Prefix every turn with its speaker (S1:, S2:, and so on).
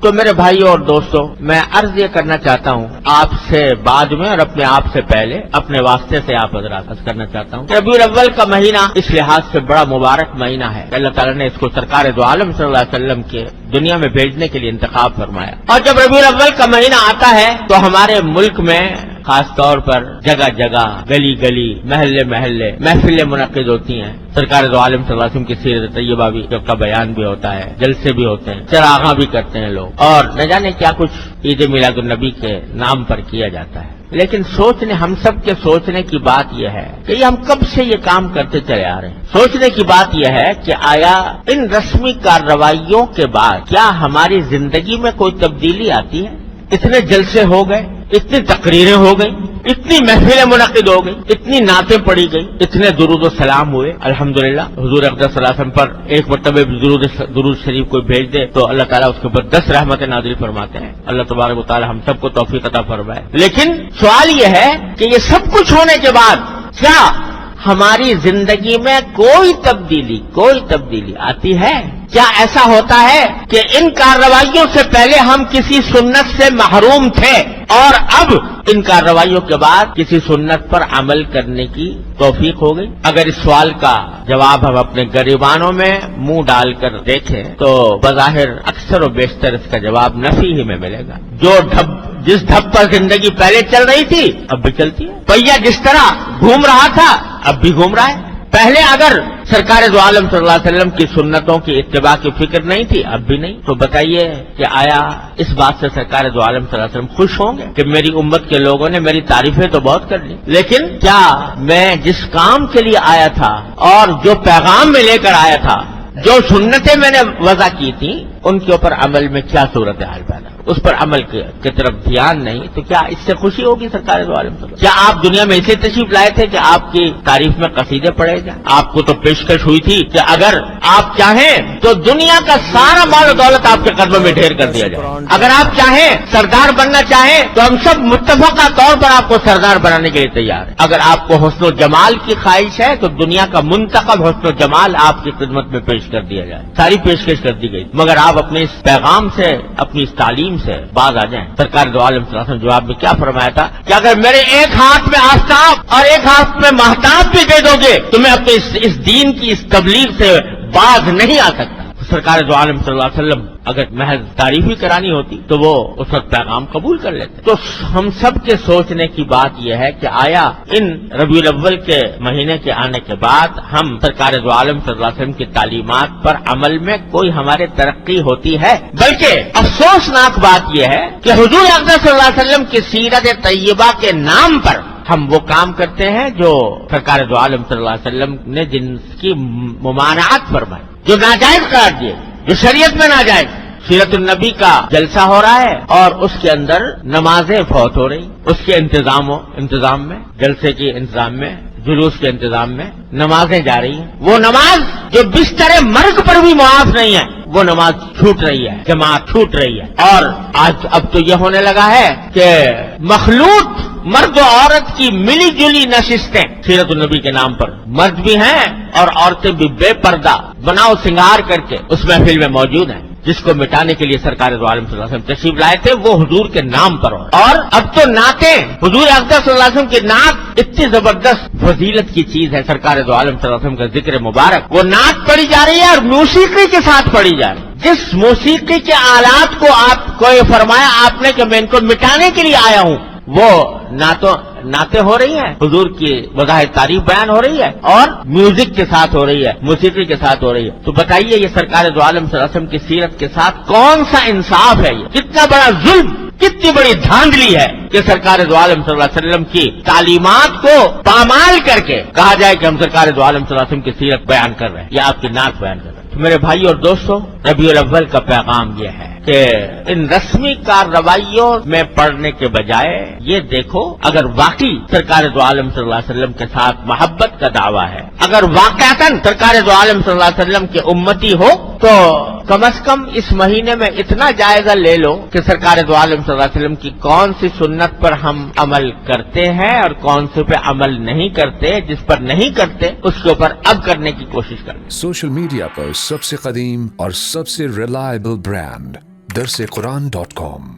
S1: تو میرے بھائیوں اور دوستوں، میں عرض یہ کرنا چاہتا ہوں آپ سے بعد میں اور اپنے آپ سے پہلے اپنے واسطے سے آپ حضرات عرض کرنا چاہتا ہوں کہ ربیع الاول کا مہینہ اس لحاظ سے بڑا مبارک مہینہ ہے کہ اللہ تعالیٰ نے اس کو سرکار دو عالم صلی اللہ علیہ وسلم کے دنیا میں بھیجنے کے لیے انتخاب فرمایا. اور جب ربیع الاول کا مہینہ آتا ہے تو ہمارے ملک میں خاص طور پر جگہ جگہ، گلی گلی، محلے محلے محفلیں منعقد ہوتی ہیں. سرکار دو عالم صلی اللہ علیہ وسلم کی سیرت طیبہ بھی کا بیان بھی ہوتا ہے، جلسے بھی ہوتے ہیں، چراغاں بھی کرتے ہیں لوگ، اور نہ جانے کیا کچھ عید میلاد النبی کے نام پر کیا جاتا ہے. لیکن ہم سب کے سوچنے کی بات یہ ہے کہ یہ ہم کب سے یہ کام کرتے چلے آ رہے ہیں. سوچنے کی بات یہ ہے کہ آیا ان رسمی کارروائیوں کے بعد کیا ہماری زندگی میں کوئی تبدیلی آتی ہے؟ اتنے جلسے ہو گئے، اتنی تقریریں ہو گئی، اتنی محفلیں منعقد ہو گئی، اتنی نعتیں پڑھی گئی، اتنے درود و سلام ہوئے. الحمدللہ حضور اقدس صلی اللہ علیہ وسلم پر ایک مرتبہ درود شریف کوئی بھیج دے تو اللہ تعالیٰ اس کے اوپر 10 رحمتیں نازل فرماتے ہیں. اللہ تبارک و تعالیٰ ہم سب کو توفیق عطا فرمائے. لیکن سوال یہ ہے کہ یہ سب کچھ ہونے کے بعد کیا ہماری زندگی میں کوئی تبدیلی آتی ہے؟ کیا ایسا ہوتا ہے کہ ان کارروائیوں سے پہلے ہم کسی سنت سے محروم تھے اور اب ان کارروائیوں کے بعد کسی سنت پر عمل کرنے کی توفیق ہو گئی؟ اگر اس سوال کا جواب ہم اپنے گریبانوں میں منہ ڈال کر دیکھیں تو بظاہر اکثر و بیشتر اس کا جواب نفی ہی میں ملے گا. جس ڈھب پر زندگی پہلے چل رہی تھی اب بھی چلتی ہے. پہیا جس طرح گھوم رہا تھا اب بھی گھوم رہا ہے. پہلے اگر سرکار دو عالم صلی اللہ علیہ وسلم کی سنتوں کی اتباع کی فکر نہیں تھی اب بھی نہیں. تو بتائیے کہ آیا اس بات سے سرکار دو عالم صلی اللہ علیہ وسلم خوش ہوں گے کہ میری امت کے لوگوں نے میری تعریفیں تو بہت کر لی، لیکن کیا میں جس کام کے لیے آیا تھا اور جو پیغام میں لے کر آیا تھا، جو سنتیں میں نے وضع کی تھی، ان کے اوپر عمل میں کیا صورتحال پیدا، اس پر عمل کی طرف دھیان نہیں، تو کیا اس سے خوشی ہوگی سرکار دو عالم صلی اللہ علیہ وسلم؟ کیا آپ دنیا میں اسے تشریف لائے تھے کہ آپ کی تعریف میں قصیدے پڑھے جائیں؟ آپ کو تو پیشکش ہوئی تھی کہ اگر آپ چاہیں تو دنیا کا سارا مال و دولت آپ کے قدموں میں ڈھیر کر دیا جائے. اگر آپ چاہیں سردار بننا چاہیں تو ہم سب متفقہ طور پر آپ کو سردار بنانے کے لیے تیار ہیں. اگر آپ کو حسن و جمال کی خواہش ہے تو دنیا کا منتخب حسن و جمال آپ کی خدمت میں پیش کر دیا جائے. ساری پیشکش کر دی گئی، مگر آپ اپنے اس پیغام سے، اپنی اس تعلیم سے باز آ جائیں. سرکار دو عالم صلی اللہ علیہ وسلم جواب میں کیا فرمایا تھا کہ اگر میرے ایک ہاتھ میں آفتاب اور ایک ہاتھ میں مہتاب بھی دے دو گے تو میں اپنے اس دین کی اس تبلیغ سے باز نہیں آ سکتا. سرکار دو عالم صلی اللہ علیہ وسلم اگر محض تعریف ہی کرانی ہوتی تو وہ اس وقت پیغام قبول کر لیتے. تو ہم سب کے سوچنے کی بات یہ ہے کہ آیا ان ربیع الاول کے مہینے کے آنے کے بعد ہم سرکار دو عالم صلی اللہ علیہ وسلم کی تعلیمات پر عمل میں کوئی ہمارے ترقی ہوتی ہے؟ بلکہ افسوسناک بات یہ ہے کہ حضور اقدس صلی اللہ علیہ وسلم کی سیرت طیبہ کے نام پر ہم وہ کام کرتے ہیں جو سرکار دو عالم صلی اللہ علیہ وسلم نے جن کی ممانعت فرمائی، جو ناجائز قرار دیے، جو شریعت میں ناجائز. سیرت النبی کا جلسہ ہو رہا ہے اور اس کے اندر نمازیں فوت ہو رہی، اس کے انتظام میں، جلسے کے انتظام میں، جلوس کے انتظام میں نمازیں جا رہی ہیں. وہ نماز جو بستر مرگ پر بھی معاف نہیں ہے، وہ نماز چھوٹ رہی ہے، جماعت چھوٹ رہی ہے. اور آج اب تو یہ ہونے لگا ہے کہ مخلوط مرد و عورت کی ملی جلی نشستیں سیرت النبی کے نام پر، مرد بھی ہیں اور عورتیں بھی بے پردہ بناؤ سنگار کر کے اس محفل میں موجود ہیں. جس کو مٹانے کے لیے سرکار دو عالم صلی اللہ علیہ وسلم تشریف لائے تھے وہ حضور کے نام پر ہو. اور اب تو نعتیں، حضور اقدس صلی اللہ علیہ وسلم کی نعت اتنی زبردست فضیلت کی چیز ہے. سرکار دو عالم صلی اللہ علیہ وسلم کا ذکر مبارک، وہ نعت پڑھی جا رہی ہے اور موسیقی کے ساتھ پڑھی جا رہی ہے. جس موسیقی کے آلات کو آپ کو یہ فرمایا آپ نے کہ میں ان کو مٹانے کے لیے آیا ہوں، وہ نعتیں ہو رہی ہیں، حضور کی وضاحت تعریف بیان ہو رہی ہے اور میوزک کے ساتھ ہو رہی ہے، موسیقی کے ساتھ ہو رہی ہے. تو بتائیے یہ سرکار دو عالم صلی اللہ علیہ وسلم کی سیرت کے ساتھ کون سا انصاف ہے؟ یہ کتنا بڑا ظلم، کتنی بڑی دھاندلی ہے کہ سرکار دو عالم صلی اللہ علیہ وسلم کی تعلیمات کو پامال کر کے کہا جائے کہ ہم سرکار دو عالم صلی اللہ علیہ وسلم کی سیرت بیان کر رہے ہیں یا آپ کی نعت بیان کر رہے ہیں. تو میرے بھائی اور دوستو، ربیع الاول کا پیغام یہ ہے کہ ان رسمی کارروائیوں میں پڑھنے کے بجائے یہ دیکھو اگر واقعی سرکار دو عالم صلی اللہ علیہ وسلم کے ساتھ محبت کا دعویٰ ہے، اگر واقعتاً سرکار دو عالم صلی اللہ علیہ وسلم کے امتی ہو تو کم از کم اس مہینے میں اتنا جائزہ لے لو کہ سرکار دو عالم صلی اللہ علیہ وسلم کی کون سی سنت پر ہم عمل کرتے ہیں اور کون سے پہ عمل نہیں کرتے، جس پر نہیں کرتے اس کے اوپر اب کرنے کی کوشش کریں.
S2: سوشل میڈیا پر سب سے قدیم اور سب سے ریلائبل برانڈ درسقرآن.com